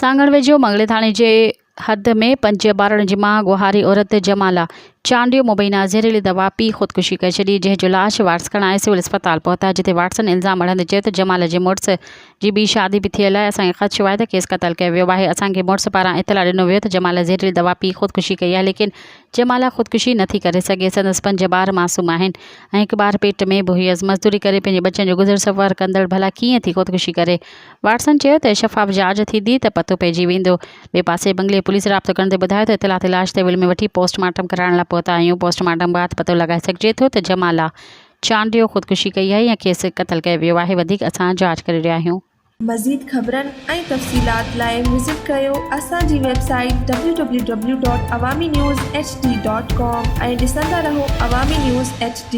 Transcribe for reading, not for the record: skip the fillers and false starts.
सांगड़ वेझो मंगले थाणे जे हद में 5 ॿारनि जी मां गुहारी औरत जमाला चांडियो मुबैना ज़हरीली दवा पी ख़ुदकुशी करे छॾी, जंहिंजो लाश वाट्स खणाए सिविल अस्पताल पहुता, जिते वाट्सन इल्ज़ाम हणंदे चयो त जमाल जे मुड़ुस जी ॿी शादी बि थियल आहे। असांखे ख़दशो आहे त केस क़तल कयो वियो आहे। असांखे मुड़ुस पारां इतला ॾिनो वियो त जमाल ज़हरीली दवा पी ख़ुदकुशी कई आहे, लेकिन जमाला ख़ुदकुशी नथी करे सघे। संदसि 5 ॿार मासूम आहिनि ऐं हिकु ॿार पेट में बि हुयसि। मज़दूरी करे पंहिंजे बचनि जो गुज़र सफ़र कंदड़ भला कीअं थी ख़ुदकुशी करे। वाट्सन चयो त शफ़ाफ़ जांच थींदी त पतो पइजी वेंदो। ॿिए पासे बंगले पुलिस राब्तो कंदे ॿुधायो त इतलाती लाश सिविल में वठी पोस्टमार्टम कराइण लाइ पहुता आहियूं। पोस्टमार्टम बाद पतो लॻाए सघिजे थो त जमाला चांडियो ख़ुदकुशी कई आहे या केस क़तल कयो वियो आहे। वधीक असां जांच करे रहिया आहियूं। मज़ीद ख़बरनि ऐं तफ़सीलात लाइ विज़िट कयो असांजी वेबसाइट www.awamiNewsHD.com ऐं ॾिसंदा रहो अवामी न्यूज़ HD।